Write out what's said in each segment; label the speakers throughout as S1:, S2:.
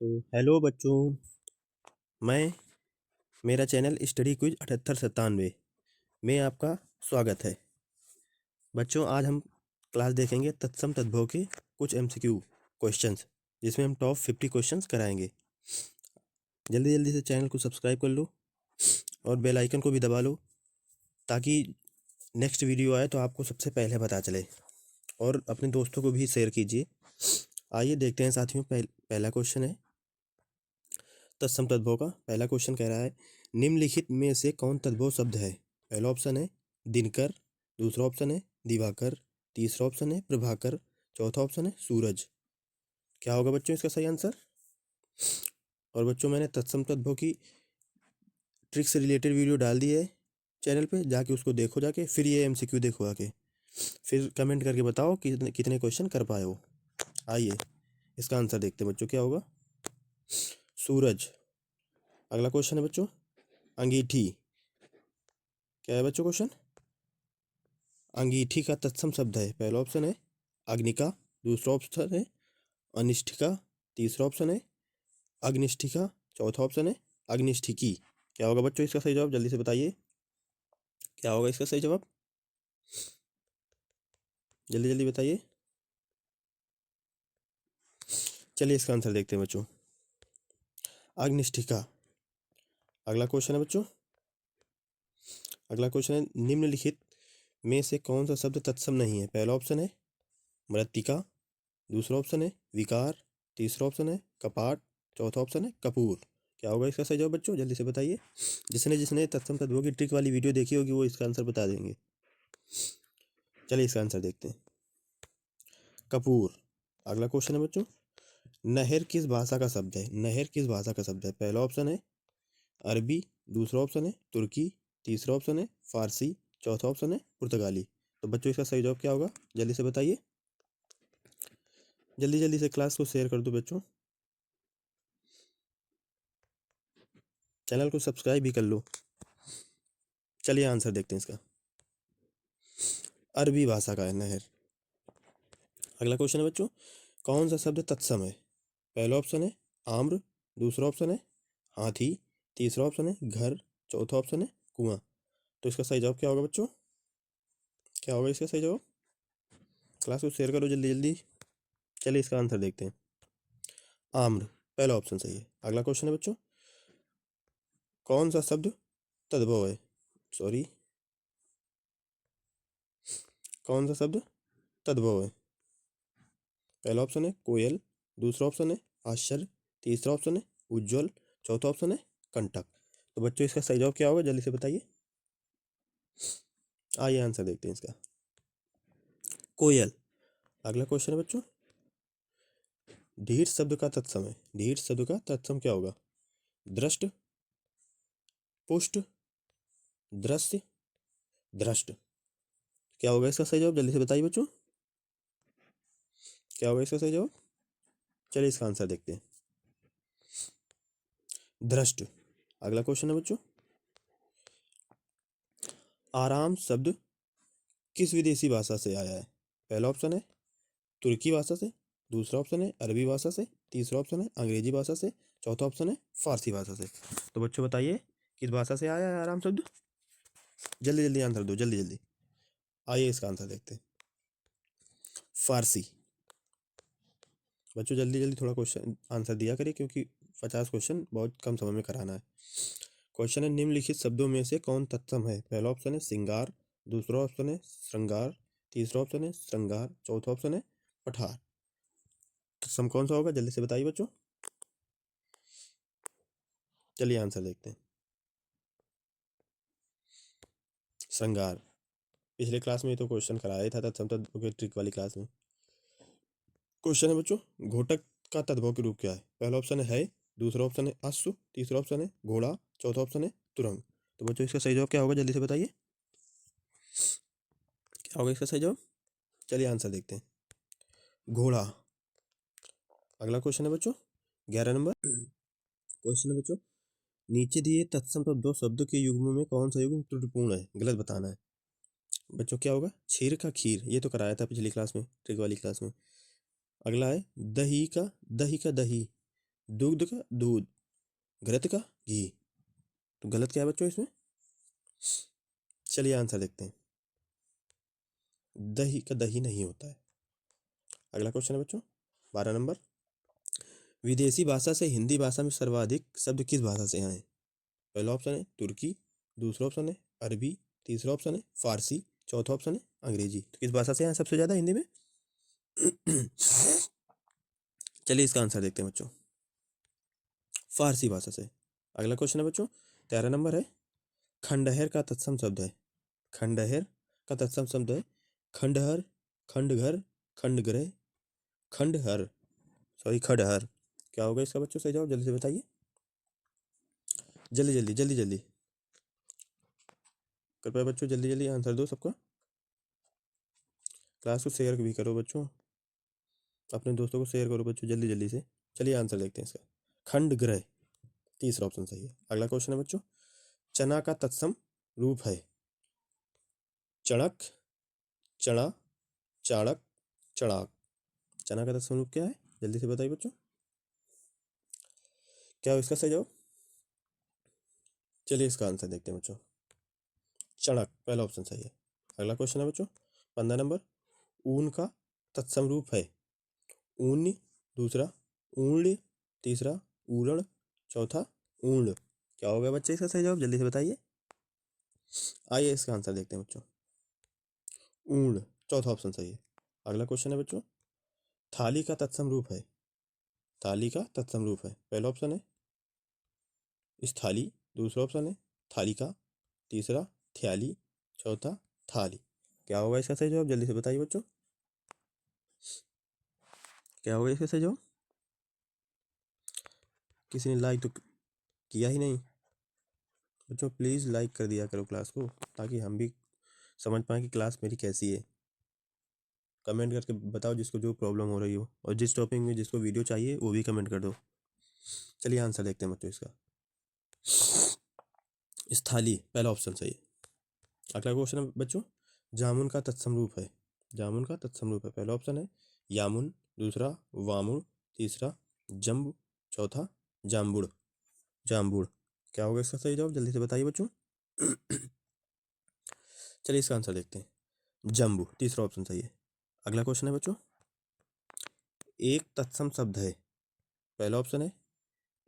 S1: तो हेलो बच्चों, मैं मेरा चैनल स्टडी क्विज 7897 में आपका स्वागत है। बच्चों, आज हम क्लास देखेंगे तत्सम तद्भव के कुछ MCQ क्वेश्चंस, जिसमें हम टॉप 50 क्वेश्चंस कराएंगे। जल्दी जल्दी से चैनल को सब्सक्राइब कर लो और बेल आइकन को भी दबा लो, ताकि नेक्स्ट वीडियो आए तो आपको सबसे पहले पता चले, और अपने दोस्तों को भी शेयर कीजिए। आइए देखते हैं साथियों, पहला क्वेश्चन है तत्सम तद्भव का। पहला क्वेश्चन कह रहा है, निम्नलिखित में से कौन तद्भव शब्द है? पहला ऑप्शन है दिनकर, दूसरा ऑप्शन है दिवाकर, तीसरा ऑप्शन है प्रभाकर, चौथा ऑप्शन है सूरज। क्या होगा बच्चों इसका सही आंसर? और बच्चों, मैंने तत्सम तद्भव की ट्रिक से रिलेटेड वीडियो डाल दी है चैनल पे, जाके उसको देखो, जाके फिर ये MCQ देखो आके, फिर कमेंट करके बताओ कि कितने क्वेश्चन कर पाए हो। आइए इसका आंसर देखते हैं बच्चों, क्या होगा? सूरज। अगला क्वेश्चन है बच्चों अंगीठी। क्या है बच्चों क्वेश्चन? अंगीठी का तत्सम शब्द है। पहला ऑप्शन है अग्निका, दूसरा ऑप्शन है अनिष्ठिका, तीसरा ऑप्शन है अग्निष्ठिका, चौथा ऑप्शन है अग्निष्ठिकी। क्या होगा बच्चों इसका सही जवाब? जल्दी से बताइए, क्या होगा इसका सही जवाब? जल्दी जल्दी बताइए। चलिए इसका आंसर देखते हैं बच्चों, अग्निष्ठिका। अगला क्वेश्चन है बच्चों, अगला क्वेश्चन है निम्नलिखित में से कौन सा शब्द तत्सम नहीं है? पहला ऑप्शन है मृत्तिका, दूसरा ऑप्शन है विकार, तीसरा ऑप्शन है कपाट, चौथा ऑप्शन है कपूर। क्या होगा इसका सही जवाब बच्चों? जल्दी से बताइए। जिसने जिसने तत्सम तद्भव की ट्रिक वाली वीडियो देखी होगी वो इसका आंसर बता देंगे। चलिए इसका आंसर देखते हैं, कपूर। अगला क्वेश्चन है बच्चों, नहर किस भाषा का शब्द है? नहर किस भाषा का शब्द है? पहला ऑप्शन है अरबी, दूसरा ऑप्शन है तुर्की, तीसरा ऑप्शन है फारसी, चौथा ऑप्शन है पुर्तगाली। तो बच्चों इसका सही जवाब क्या होगा? जल्दी से बताइए। जल्दी जल्दी से क्लास को शेयर कर दो बच्चों, चैनल को सब्सक्राइब भी कर लो। चलिए आंसर देखते हैं इसका, अरबी भाषा का है नहर। अगला क्वेश्चन है बच्चों, कौन सा शब्द तत्सम है? पहला ऑप्शन है आम्र, दूसरा ऑप्शन है हाथी, तीसरा ऑप्शन है घर, चौथा ऑप्शन है कुआं। तो इसका सही जवाब क्या होगा बच्चों? क्या होगा इसका सही जवाब? क्लास को शेयर करो जल्दी जल्दी। चलिए इसका आंसर देखते हैं, आम्र, पहला ऑप्शन सही है। अगला क्वेश्चन है बच्चों, कौन सा शब्द तद्भव है? सॉरी, कौन सा शब्द तद्भव है? पहला ऑप्शन है कोयल, दूसरा ऑप्शन है आश्चर्य, तीसरा ऑप्शन है उज्जवल, चौथा ऑप्शन है कंटक। तो बच्चों इसका सही जवाब क्या होगा? जल्दी से बताइए। आइए आंसर देखते हैं इसका, कोयल। अगला क्वेश्चन है बच्चों, ढीठ शब्द का तत्सम है। ढीठ शब्द का तत्सम क्या होगा? दृष्ट, पुष्ट, दृश्य, दृष्ट। क्या होगा इसका सही जवाब? जल्दी से बताइए बच्चों, क्या होगा इसका सही जवाब? चलिए इसका आंसर देखते हैं, दृष्ट। अगला क्वेश्चन है बच्चों, आराम शब्द किस विदेशी भाषा से आया है? पहला ऑप्शन है तुर्की भाषा से, दूसरा ऑप्शन है अरबी भाषा से, तीसरा ऑप्शन है अंग्रेजी भाषा से, चौथा ऑप्शन है फारसी भाषा से। तो बच्चों बताइए किस भाषा से आया है आराम शब्द? जल्दी जल्दी आंसर दो, जल्दी जल्दी। आइए इसका आंसर देखते हैं, फारसी। बच्चों जल्दी जल्दी थोड़ा क्वेश्चन आंसर दिया करिए, क्योंकि 50 क्वेश्चन बहुत कम समय में कराना है। क्वेश्चन है निम्नलिखित शब्दों में से कौन तत्सम है? पहला ऑप्शन है सिंगार, दूसरा ऑप्शन है श्रृंगार, तीसरा ऑप्शन है श्रृंगार, चौथा ऑप्शन है पठार। तत्सम कौन सा होगा? जल्दी से बताइए बच्चों। चलिए आंसर देखते हैं, श्रृंगार। पिछले क्लास में ये तो क्वेश्चन कराया था तत्सम तद्भव की ट्रिक वाली क्लास में। क्वेश्चन है बच्चों, घोटक का तद्भव के रूप क्या है? पहला ऑप्शन है, दूसरा ऑप्शन है अश्व, तीसरा ऑप्शन है घोड़ा, चौथा ऑप्शन है तुरंग। तो बच्चों इसका सही जवाब क्या होगा? जल्दी से बताइए, क्या होगा इसका सही जवाब? चलिए आंसर देखते हैं, घोड़ा। अगला क्वेश्चन है बच्चों 11 नंबर। क्वेश्चन है बच्चों, नीचे दिए तत्सम तद्भव शब्द के युग्मों में कौन सा युग्म त्रुटिपूर्ण है? गलत बताना है बच्चों। क्या होगा? क्षीर का खीर, ये तो कराया था पिछली क्लास में, ट्रिक वाली क्लास में। अगला है दही का दही, दुग्ध का दूध, घृत का घी। तो गलत क्या है बच्चों इसमें? चलिए आंसर देखते हैं। दही का दही नहीं होता है। अगला क्वेश्चन है बच्चों 12 नंबर। विदेशी भाषा से हिंदी भाषा में सर्वाधिक शब्द किस भाषा से आए? पहला ऑप्शन है तुर्की, दूसरा ऑप्शन है अरबी, तीसरा ऑप्शन है फारसी, चौथा ऑप्शन है अंग्रेजी। तो किस भाषा से आए सबसे ज्यादा हिंदी में? चलिए इसका आंसर देखते हैं बच्चों। फारसी भाषा से। अगला क्वेश्चन है बच्चों 13 नंबर है। खंडहर का तत्सम शब्द है। खंडहर का तत्सम शब्द है खंडहर, खंडघर, खंडगृह, खंडहर, सॉरी खंडहर। क्या होगा इसका बच्चों सही जवाब? जल्दी से बताइए, जल्दी जल्दी जल्दी जल्दी। कृपया बच्चों जल्दी जल्दी आंसर दो सबका। क्लास को शेयर भी करो बच्चों, अपने दोस्तों को शेयर करो बच्चों जल्दी जल्दी से। चलिए आंसर देखते हैं इसका। खंडगृह, तीसरा ऑप्शन सही है। अगला क्वेश्चन है बच्चों चना का तत्सम रूप है। चणक, चणा, चाणक, चणाक। चना का तत्सम रूप क्या है? जल्दी से बताइए बच्चों, क्या हो इसका सही जवाब? चलिए इसका आंसर देखते हैं बच्चों। चणक पहला ऑप्शन सही है। अगला क्वेश्चन है बच्चों 15 नंबर। ऊन का तत्सम रूप है। ऊन्य, दूसरा ऊण्य, तीसरा ऊरण, चौथा ऊर्ण। क्या होगा बच्चे इसका सही जवाब? जल्दी से बताइए। आइए इसका आंसर देखते हैं बच्चों। ऊर्ण चौथा ऑप्शन सही है। अगला क्वेश्चन है बच्चों थाली का तत्सम रूप है। थाली का तत्सम रूप है। पहला ऑप्शन है इस थाली, दूसरा ऑप्शन है थालिका, तीसरा थ्याली, चौथा थाली। क्या होगा इसका सही जवाब? जल्दी से बताइए बच्चों, क्या होगा इसका सही जवाब? किसी ने लाइक तो किया ही नहीं बच्चों। प्लीज़ लाइक कर दिया करो क्लास को, ताकि हम भी समझ पाएँ कि क्लास मेरी कैसी है। कमेंट करके बताओ जिसको जो प्रॉब्लम हो रही हो, और जिस टॉपिक में जिसको वीडियो चाहिए वो भी कमेंट कर दो। चलिए आंसर देखते हैं बच्चों इसका। स्थाली पहला ऑप्शन सही है। अगला क्वेश्चन है बच्चों जामुन का तत्सम रूप है। जामुन का तत्सम रूप है। पहला ऑप्शन है यामुन, दूसरा वामुन, तीसरा जम्बू, चौथा जाम्बुड़, जाम्बुड़। क्या होगा इसका सही जवाब? जल्दी से बताइए बच्चों। चलिए इसका आंसर देखते हैं। जम्बू तीसरा ऑप्शन सही है। अगला क्वेश्चन है बच्चों एक तत्सम शब्द है। पहला ऑप्शन है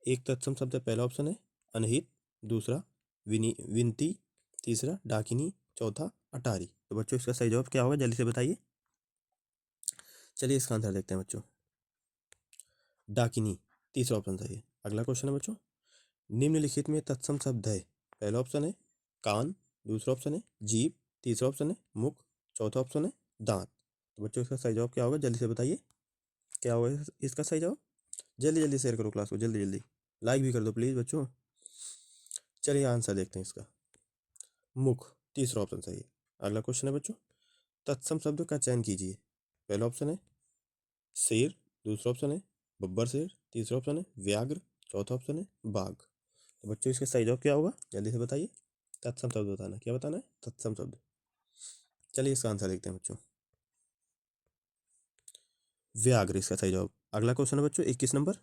S1: एक तत्सम शब्द है। पहला ऑप्शन है अनहित, दूसरा विनती, तीसरा डाकिनी, चौथा अटारी। तो बच्चों इसका सही जवाब क्या होगा? जल्दी से बताइए। चलिए इसका आंसर देखते हैं बच्चों। डाकिनी तीसरा ऑप्शन सही है। अगला क्वेश्चन है बच्चों निम्नलिखित में तत्सम शब्द है। पहला ऑप्शन है कान, दूसरा ऑप्शन है जीभ, तीसरा ऑप्शन है मुख, चौथा ऑप्शन है दांत। तो बच्चों इसका सही जवाब क्या होगा? जल्दी से बताइए, क्या होगा इसका सही जवाब? जल्दी जल्दी शेयर करो क्लास को, जल्दी जल्दी लाइक भी कर दो प्लीज़ बच्चों। चलिए आंसर देखते हैं इसका। मुख तीसरा ऑप्शन सही है। अगला क्वेश्चन है बच्चों तत्सम शब्द का चयन कीजिए। पहला ऑप्शन है शेर, दूसरा ऑप्शन है बब्बर शेर, तीसरा ऑप्शन है व्याघ्र, चौथा ऑप्शन है बाघ। तो बच्चों इसका सही जवाब क्या होगा? जल्दी से बताइए। तत्सम शब्द बताना, क्या बताना है? तत्सम शब्द। चलिए इसका आंसर देखते हैं बच्चों। व्याघ्र इसका सही जवाब। अगला क्वेश्चन है बच्चों 21 नंबर।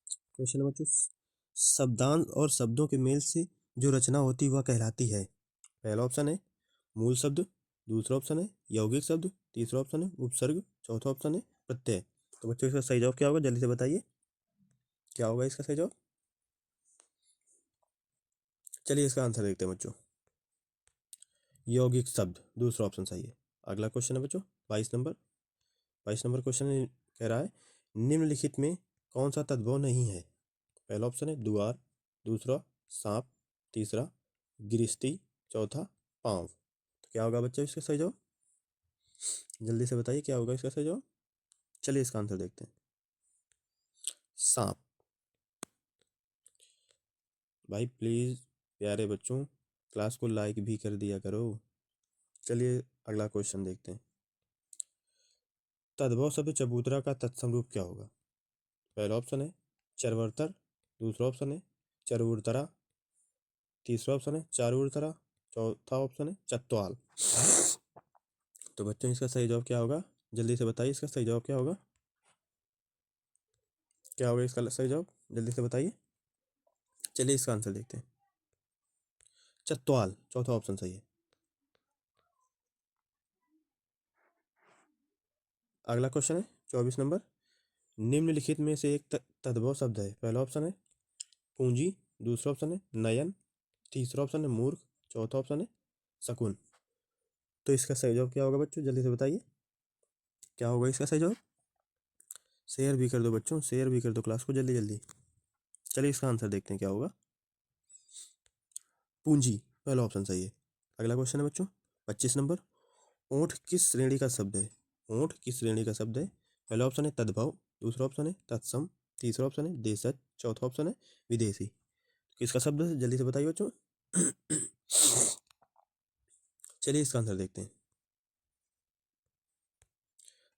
S1: क्वेश्चन है बच्चों शब्दांश और शब्दों के मेल से जो रचना होती वह कहलाती है। पहला ऑप्शन है मूल शब्द, दूसरा ऑप्शन है यौगिक शब्द, तीसरा ऑप्शन है उपसर्ग, चौथा ऑप्शन है प्रत्यय। तो बच्चों इसका सही जवाब क्या होगा? जल्दी से बताइए, क्या होगा इसका सही जवाब? चलिए इसका आंसर देखते हैं बच्चों। यौगिक शब्द दूसरा ऑप्शन सही है। अगला क्वेश्चन है बच्चों 22 नंबर। 22 नंबर क्वेश्चन कह रहा है निम्नलिखित में कौन सा तद्भव नहीं है। पहला ऑप्शन है द्वार, दूसरा सांप, तीसरा गिरस्ती, चौथा पाँव। तो क्या होगा बच्चों इसका सही जवाब? जल्दी से बताइए क्या होगा इसका सही जवाब। चलिए इसका आंसर देखते हैं। सांप। भाई प्लीज़ प्यारे बच्चों क्लास को लाइक भी कर दिया करो। चलिए अगला क्वेश्चन देखते हैं। तद्भव शब्द चबूतरा का तत्सम रूप क्या होगा। पहला ऑप्शन है चरवर्तर, दूसरा ऑप्शन है चरवुरतरा, तीसरा ऑप्शन है चारूरतरा, चौथा ऑप्शन है चत्वाल। तो बच्चों इसका सही जवाब क्या होगा? जल्दी से बताइए इसका सही जवाब क्या होगा। क्या होगा इसका सही जवाब, जल्दी से बताइए। चलिए इसका आंसर देखते हैं। चतवाल, चौथा ऑप्शन सही है। अगला क्वेश्चन है 24 नंबर। निम्नलिखित में से एक तद्भव शब्द है। पहला ऑप्शन है पूंजी, दूसरा ऑप्शन है नयन, तीसरा ऑप्शन है मूर्ख, चौथा ऑप्शन है शकुन। तो इसका सही जवाब क्या होगा बच्चों, जल्दी से बताइए। क्या होगा इसका सही जवाब? शेयर भी कर दो बच्चों, शेयर भी कर दो क्लास को जल्दी जल्दी। चलिए इसका आंसर देखते हैं क्या होगा। पूंजी, पहला ऑप्शन सही है। अगला क्वेश्चन है बच्चों 25 नंबर। ऊंट किस श्रेणी का शब्द है? ऊंट किस श्रेणी का शब्द है? पहला ऑप्शन है तद्भव, दूसरा ऑप्शन है तत्सम, तीसरा ऑप्शन है देशज, चौथा ऑप्शन है विदेशी। किसका शब्द है जल्दी से बताइए बच्चों। चलिए इसका आंसर देखते हैं।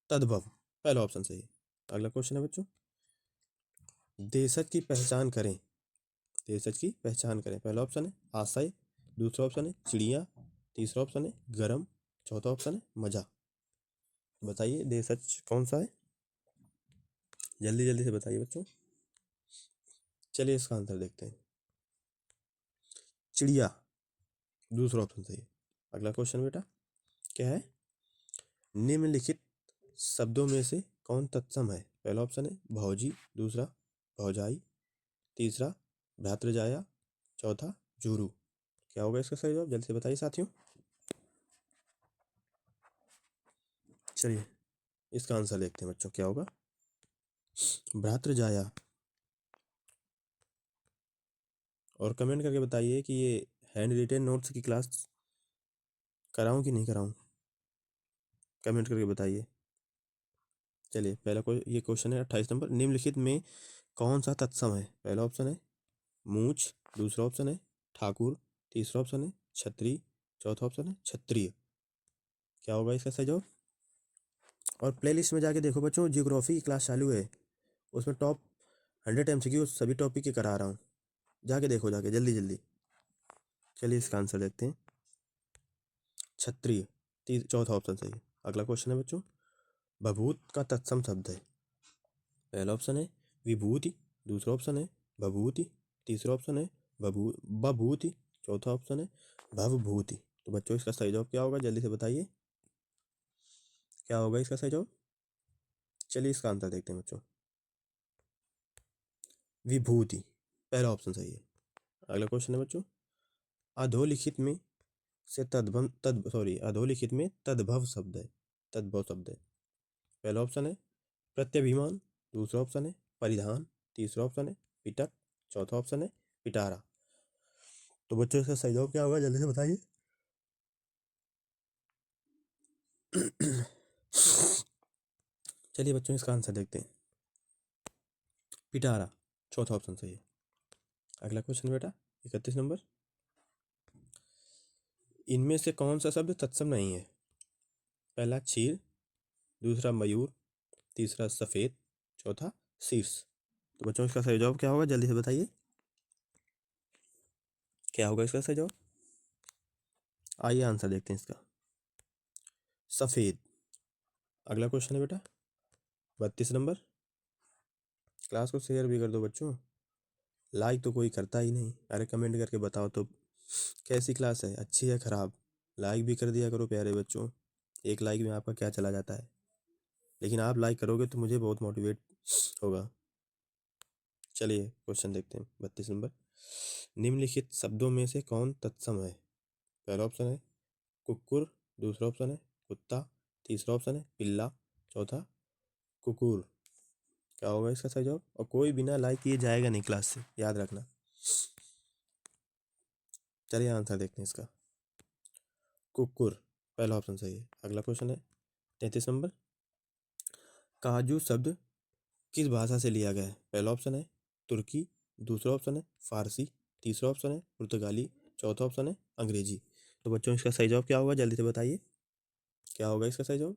S1: तद्भव, पहला ऑप्शन सही है। अगला क्वेश्चन है बच्चों, देशज की पहचान करें। देशज की पहचान करें। पहला ऑप्शन है आशय, दूसरा ऑप्शन है चिड़िया, तीसरा ऑप्शन है गरम, चौथा ऑप्शन है मजा। बताइए देशज कौन सा है, जल्दी जल्दी से बताइए बच्चों। चलिए इसका आंसर देखते हैं। चिड़िया, दूसरा ऑप्शन सही है। अगला क्वेश्चन बेटा क्या है? निम्नलिखित शब्दों में से कौन तत्सम है? पहला ऑप्शन है भौजी, दूसरा भौजाई, तीसरा भ्रातृजाया, चौथा जूरू। क्या होगा इसका सही जवाब, जल्दी से बताइए साथियों। चलिए इसका आंसर देखते हैं बच्चों क्या होगा। भ्रातृजाया। और कमेंट करके बताइए कि ये हैंड रिटेन नोट्स की क्लास कराऊं कि नहीं कराऊं, कमेंट करके बताइए। चलिए पहला ये क्वेश्चन है 28 नंबर। निम्नलिखित में कौन सा तत्सम है? पहला ऑप्शन है मूछ, दूसरा ऑप्शन है ठाकुर, तीसरा ऑप्शन है छत्री, चौथा ऑप्शन है क्षत्रिय। क्या होगा इसका सही जवाब? और प्लेलिस्ट में जाके देखो बच्चों, जियोग्राफी की क्लास चालू है, उसमें टॉप 100 MCQ सभी टॉपिक के करा रहा हूँ, जाके देखो जाके जल्दी जल्दी। चलिए इसका आंसर देखते हैं। क्षत्रिय, चौथा ऑप्शन सही है। अगला क्वेश्चन है बच्चों, भभूत का तत्सम शब्द है। पहला ऑप्शन है विभूति, दूसरा ऑप्शन है भभूति, तीसरा ऑप्शन है बभूति, चौथा ऑप्शन है भवभूति। तो बच्चों इसका सही जवाब क्या होगा, जल्दी से बताइए। क्या होगा इसका सही जवाब? चलिए इसका आंसर देखते हैं बच्चों। विभूति, पहला ऑप्शन सही है। अगला क्वेश्चन है बच्चों, अधोलिखित में से अधोलिखित में तद्भव शब्द है। तद्भव शब्द है। पहला ऑप्शन है प्रत्यभिमान, दूसरा ऑप्शन है परिधान, तीसरा ऑप्शन है पिटक, चौथा ऑप्शन है पिटारा। तो बच्चों इसका सही जवाब क्या होगा, जल्दी से बताइए। चलिए बच्चों इसका आंसर देखते हैं। पिटारा, चौथा ऑप्शन सही है। अगला क्वेश्चन बेटा 31 नंबर। इनमें से कौन सा शब्द तत्सम नहीं है? पहला क्षीर, दूसरा मयूर, तीसरा सफेद, चौथा शीर्ष। तो बच्चों इसका सही जवाब क्या होगा, जल्दी से बताइए। क्या होगा इसका सही जवाब? आइए आंसर देखते हैं इसका। सफेद। अगला क्वेश्चन है बेटा 32 नंबर। क्लास को शेयर भी कर दो बच्चों, लाइक तो कोई करता ही नहीं। अरे कमेंट करके बताओ तो कैसी क्लास है, अच्छी है खराब। लाइक भी कर दिया करो प्यारे बच्चों, एक लाइक में आपका क्या चला जाता है, लेकिन आप लाइक करोगे तो मुझे बहुत मोटिवेट होगा। चलिए क्वेश्चन देखते हैं 32 नंबर। निम्नलिखित शब्दों में से कौन तत्सम है? पहला ऑप्शन है कुकुर, दूसरा ऑप्शन है कुत्ता, तीसरा ऑप्शन है पिल्ला, चौथा कुकुर। क्या होगा इसका सही जवाब? और कोई बिना लाइक किए जाएगा नहीं क्लास से, याद रखना। चलिए आंसर देखते हैं इसका। कुकुर, पहला ऑप्शन सही है। अगला क्वेश्चन है 33 नंबर। काजू शब्द किस भाषा से लिया गया है? पहला ऑप्शन है तुर्की, दूसरा ऑप्शन है फारसी, तीसरा ऑप्शन है पुर्तगाली, चौथा ऑप्शन है अंग्रेजी। तो बच्चों इसका सही जवाब क्या होगा, जल्दी से बताइए। क्या होगा इसका सही जवाब?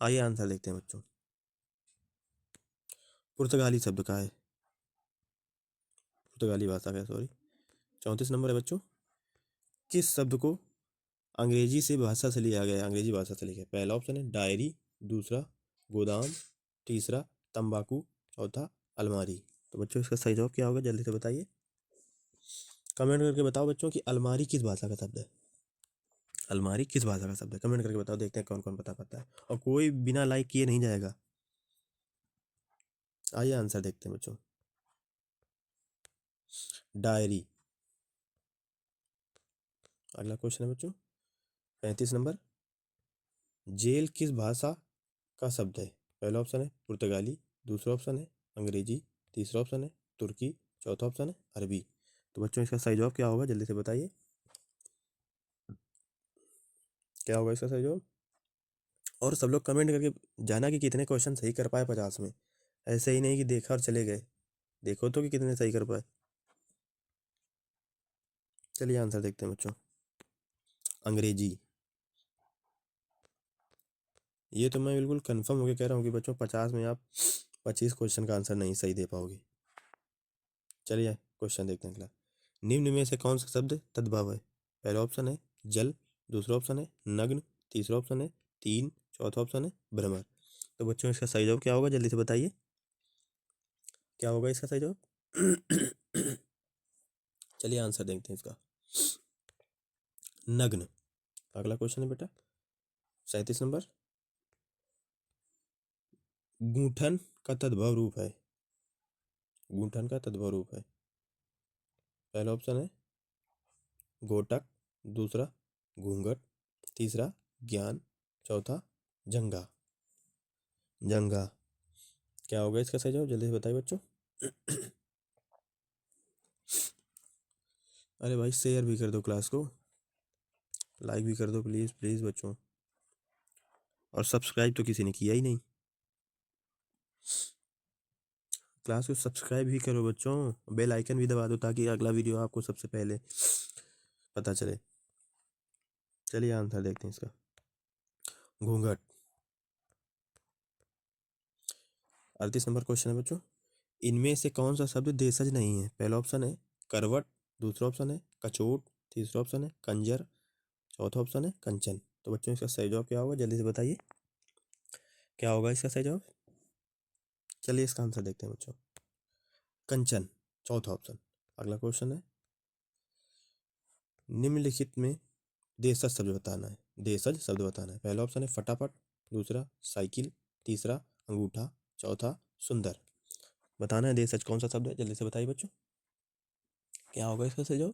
S1: आइए आंसर देखते हैं बच्चों। पुर्तगाली शब्द का है, पुर्तगाली भाषा का, सॉरी। 34 नंबर है बच्चों। किस शब्द को अंग्रेजी से भाषा से लिया गया है? अंग्रेजी भाषा से लिया गया। पहला ऑप्शन है डायरी, दूसरा गोदाम, तीसरा तंबाकू, चौथा अलमारी। तो बच्चों इसका सही जवाब क्या होगा, जल्दी से बताइए, कमेंट करके बताओ बच्चों कि अलमारी किस भाषा का शब्द है। अलमारी किस भाषा का शब्द है, कमेंट करके बताओ, देखते हैं कौन कौन बता पाता है। और कोई बिना लाइक किए नहीं जाएगा। आइए आंसर देखते हैं बच्चों। डायरी। अगला क्वेश्चन है बच्चों 35 नंबर, जेल किस भाषा का शब्द है। पहला ऑप्शन है पुर्तगाली, दूसरा ऑप्शन है अंग्रेजी, तीसरा ऑप्शन है तुर्की, चौथा ऑप्शन है अरबी। तो बच्चों इसका सही जवाब क्या होगा, जल्दी से बताइए, क्या होगा इसका सही जवाब। और सब लोग कमेंट करके जाना कि कितने क्वेश्चन सही कर पाए 50 में। ऐसे ही नहीं कि देखा और चले गए, देखो तो कि कितने सही कर पाए। चलिए आंसर देखते हैं बच्चों। अंग्रेजी। ये तो मैं बिल्कुल कंफर्म होकर कह रहा हूँ कि बच्चों 50 में आप 25 क्वेश्चन का आंसर नहीं सही दे पाओगे। चलिए क्वेश्चन देखते हैं अगला, निम्न में से कौन सा शब्द तद्भव है। पहला ऑप्शन है जल, दूसरा ऑप्शन है नग्न, तीसरा ऑप्शन है तीन, चौथा ऑप्शन है भ्रमर। तो बच्चों इसका सही जवाब क्या होगा, जल्दी से बताइए, क्या होगा इसका सही जवाब। चलिए आंसर देखते हैं इसका, नग्न। अगला क्वेश्चन है बेटा 37 नंबर, गूंठन का तद्भव रूप है। गूंठन का तद्भव रूप है, पहला ऑप्शन है गोटक, दूसरा घूंघट, तीसरा ज्ञान, चौथा जंगा। जंगा। क्या होगा इसका सही जवाब, जल्दी से बताइए बच्चों। अरे भाई शेयर भी कर दो क्लास को, लाइक भी कर दो प्लीज़ प्लीज़ बच्चों, और सब्सक्राइब तो किसी ने किया ही नहीं। क्लास को सब्सक्राइब भी करो बच्चों, बेल आइकन भी दबा दो ताकि अगला वीडियो आपको सबसे पहले पता चले। चलिए आंसर देखते हैं इसका, घूंघट। 38 नंबर क्वेश्चन है बच्चों, इनमें से कौन सा शब्द देशज नहीं है। पहला ऑप्शन है करवट, दूसरा ऑप्शन है कचोट, तीसरा ऑप्शन है कंजर, चौथा ऑप्शन है कंचन। तो बच्चों इसका सही जवाब क्या होगा, जल्दी से बताइए, क्या होगा इसका सही जवाब। चलिए इसका आंसर देखते हैं बच्चों, कंचन, चौथा ऑप्शन। अगला क्वेश्चन है, निम्नलिखित में देशज शब्द बताना है। देशज शब्द बताना है, पहला ऑप्शन है फटाफट, दूसरा साइकिल, तीसरा अंगूठा, चौथा सुंदर। बताना है देशज कौन सा शब्द है, जल्दी से बताइए बच्चों, क्या होगा इसका सही जवाब।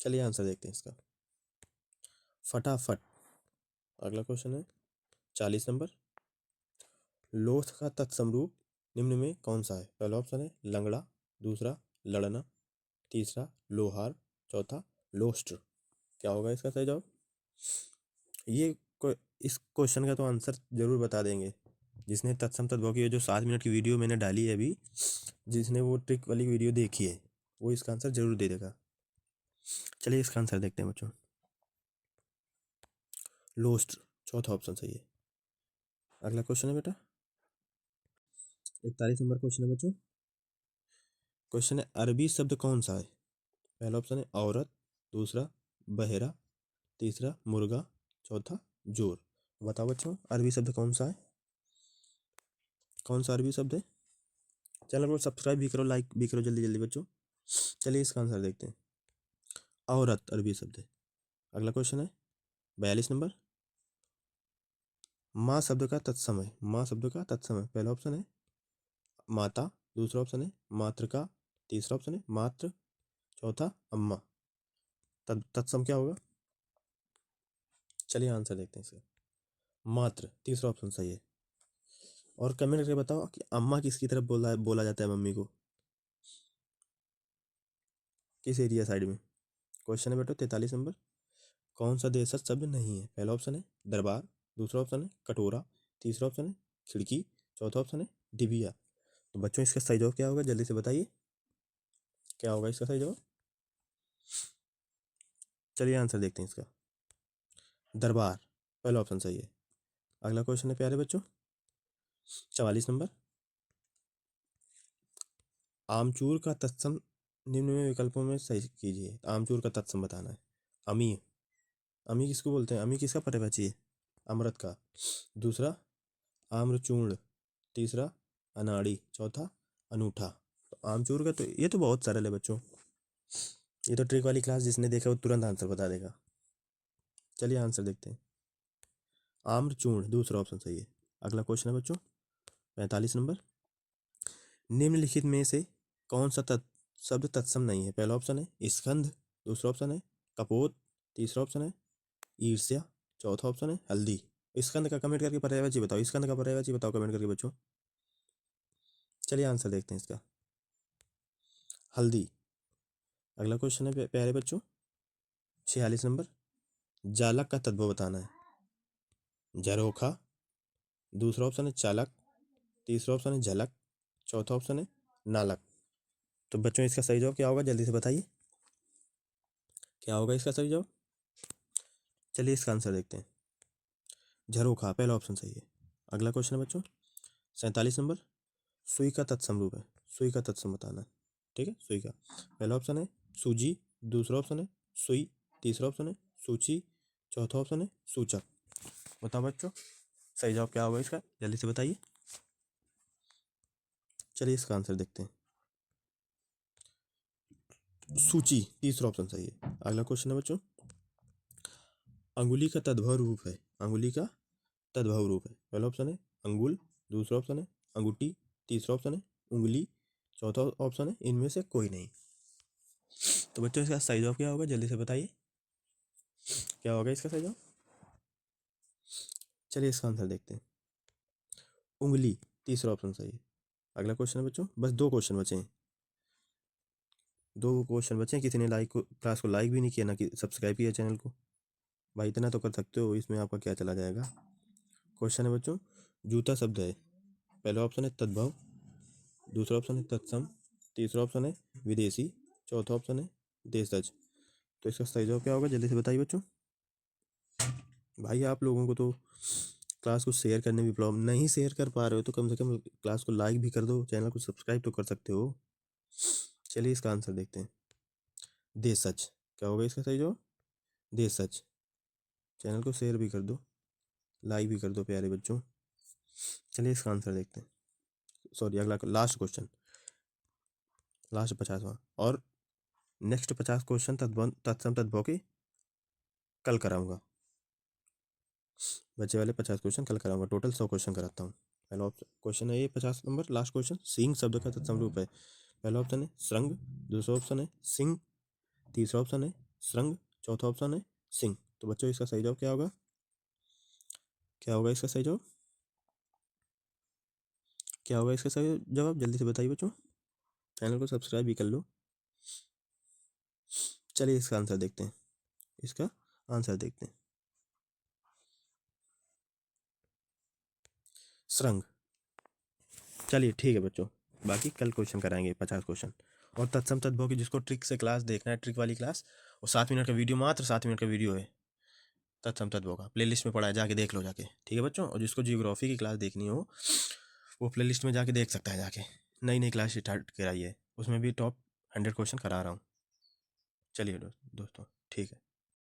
S1: चलिए आंसर देखते हैं इसका, फटाफट। अगला क्वेश्चन है 40 नंबर, लोथ का तत्सम रूप निम्न में कौन सा है। पहला ऑप्शन है लंगड़ा, दूसरा लड़ना, तीसरा लोहार, चौथा लोस्टर। क्या होगा इसका सही जवाब। ये इस क्वेश्चन का तो आंसर जरूर बता देंगे जिसने तत्सम तद्भव की जो 7 मिनट की वीडियो मैंने डाली है अभी, जिसने वो ट्रिक वाली वीडियो देखी है वो इसका आंसर जरूर दे देगा। चलिए इसका आंसर देखते हैं बच्चों, लोस्ट, चौथा ऑप्शन सही है। अगला क्वेश्चन है बेटा 41 नंबर क्वेश्चन है बच्चों, क्वेश्चन है अरबी शब्द कौन सा है। पहला ऑप्शन है औरत, दूसरा बहेरा, तीसरा मुर्गा, चौथा जोर। बताओ बच्चों अरबी शब्द कौन सा है, कौन सा अरबी शब्द है। चैनल को सब्सक्राइब भी करो, लाइक भी करो जल्दी जल्दी बच्चों। चलिए इसका आंसर देखते हैं, औरत अरबी शब्द है। अगला क्वेश्चन है 42 नंबर, माँ शब्द का तत्सम है। माँ शब्द का तत्सम है, पहला ऑप्शन है माता, दूसरा ऑप्शन है मातृका, तीसरा ऑप्शन है मातृ, चौथा अम्मा। तत्सम क्या होगा, चलिए आंसर देखते हैं इसका, मातृ, तीसरा ऑप्शन सही है। और कमेंट करके बताओ कि अम्मा किसकी तरफ बोला जाता है मम्मी को, किस एरिया साइड में। क्वेश्चन है बेटा 43 नंबर, कौन सा देशज शब्द नहीं है। पहला ऑप्शन है दरबार, दूसरा ऑप्शन है कटोरा, तीसरा ऑप्शन है खिड़की, चौथा ऑप्शन है डिबिया। तो बच्चों इसका सही जवाब क्या होगा, जल्दी से बताइए, क्या होगा इसका सही जवाब। चलिए आंसर देखते हैं इसका, दरबार, पहला ऑप्शन सही है। अगला क्वेश्चन है प्यारे बच्चों 44 नंबर, आमचूर का तत्सम निम्न में विकल्पों में सही कीजिए। आमचूर का तत्सम बताना है। अमी, अमी किसको बोलते हैं, अमी किसका पर्यायवाची है, अमृत का। दूसरा आम्रचूर्ण, तीसरा अनाड़ी, चौथा अनूठा। तो आमचूर का तो ये तो बहुत सरल है बच्चों, ये तो ट्रिक वाली क्लास जिसने देखा वो तुरंत आंसर बता देगा। चलिए आंसर देखते हैं। आम्रचूर्ण दूसरा ऑप्शन सही है। अगला क्वेश्चन है बच्चों 45 नंबर। निम्नलिखित में से कौन सा शब्द तत्सम नहीं है? पहला ऑप्शन है स्कंध, दूसरा ऑप्शन है कपोत, तीसरा ऑप्शन है ईर्ष्या, चौथा ऑप्शन है हल्दी। स्कंद का कमेंट करके पर्यायवाची बताओ, स्कंद का पर्यायवाची बताओ कमेंट करके बच्चों। चलिए आंसर देखते हैं इसका, हल्दी। अगला क्वेश्चन है प्यारे बच्चों 46 नंबर। जालक का तद्भव बताना है। झरोखा, दूसरा ऑप्शन है चालक, तीसरा ऑप्शन है झलक, चौथा ऑप्शन है नालक। तो बच्चों इसका सही जवाब क्या होगा जल्दी से बताइए, क्या होगा इसका सही जवाब? चलिए इसका आंसर देखते हैं। झरोखा पहला ऑप्शन सही है। अगला क्वेश्चन है बच्चों 47 नंबर। सुई का तत्सम रूप है, सुई का तत्सम बताना है। ठीक है, सुई का पहला ऑप्शन है सूजी, दूसरा ऑप्शन है सुई, तीसरा ऑप्शन है सूची, चौथा ऑप्शन है सूचक। बताओ बच्चों सही जवाब क्या होगा इसका, जल्दी से बताइए। चलिए इसका आंसर देखते हैं। सूची तीसरा ऑप्शन सही है। अगला क्वेश्चन है बच्चों अंगुली का तद्भव रूप है, अंगुली का तद्भव रूप है। पहला ऑप्शन है अंगुल, दूसरा ऑप्शन है अंगूठी, तीसरा ऑप्शन है उंगली, चौथा ऑप्शन है इनमें से कोई नहीं। तो बच्चों इसका सही जवाब क्या होगा जल्दी से बताइए, क्या होगा इसका सही जवाब? चलिए इसका आंसर देखते हैं। उंगली तीसरा ऑप्शन सही है। अगला क्वेश्चन है बच्चों, बस दो क्वेश्चन बचे हैं, दो क्वेश्चन बचे हैं। किसी ने क्लास को लाइक भी नहीं किया ना कि सब्सक्राइब किया चैनल को। भाई इतना तो कर सकते हो, इसमें आपका क्या चला जाएगा। क्वेश्चन है बच्चों जूता शब्द है। पहला ऑप्शन है तद्भव, दूसरा ऑप्शन है तत्सम, तीसरा ऑप्शन है विदेशी, चौथा ऑप्शन है देशज। तो इसका सही जवाब क्या होगा जल्दी से बताइए बच्चों। भाई आप लोगों को तो क्लास को शेयर करने भी प्रॉब्लम, नहीं शेयर कर पा रहे हो तो कम से कम क्लास को लाइक भी कर दो, चैनल को सब्सक्राइब तो कर सकते हो। चलिए इसका आंसर देखते हैं। देशज क्या होगा इसका सही जवाब? देशज। चैनल को शेयर भी कर दो, लाइक भी कर दो प्यारे बच्चों। चलिए इसका आंसर देखते हैं। सॉरी अगला लास्ट क्वेश्चन, लास्ट 50वां और नेक्स्ट 50 क्वेश्चन तत्सम तद्भव के कल कराऊंगा। बचे वाले 50 क्वेश्चन कल कराऊंगा, टोटल 100 क्वेश्चन कराता हूँ। पहला ऑप्शन क्वेश्चन है ये 50 नंबर लास्ट क्वेश्चन, सिंह शब्द का तत्सम रूप है। पहला ऑप्शन है श्रृंग, दूसरा ऑप्शन है सिंह, तीसरा ऑप्शन है श्रृंग, चौथा ऑप्शन है सिंह। तो बच्चों इसका सही जवाब क्या होगा, क्या होगा इसका सही जवाब, क्या होगा इसका सही जवाब जल्दी से बताइए बच्चों। चैनल को सब्सक्राइब भी कर लो। चलिए इसका आंसर देखते हैं, इसका आंसर देखते हैं। श्रृंग। चलिए ठीक है बच्चों, बाकी कल क्वेश्चन कराएंगे 50 क्वेश्चन। और तत्सम तद्भव की जिसको ट्रिक से क्लास देखना है, ट्रिक वाली क्लास, और 7 मिनट का वीडियो, मात्र 7 मिनट का वीडियो है तत्सम तद्भव का, प्लेलिस्ट में पड़ा है, जाके देख लो जाके। ठीक है बच्चों, और जिसको जियोग्राफी की क्लास देखनी हो वो प्लेलिस्ट में जाके देख सकता है जाके। नई नई क्लास स्टार्ट कराई है, उसमें भी टॉप 100 क्वेश्चन करा रहा हूँ। चलिए दोस्तों ठीक है।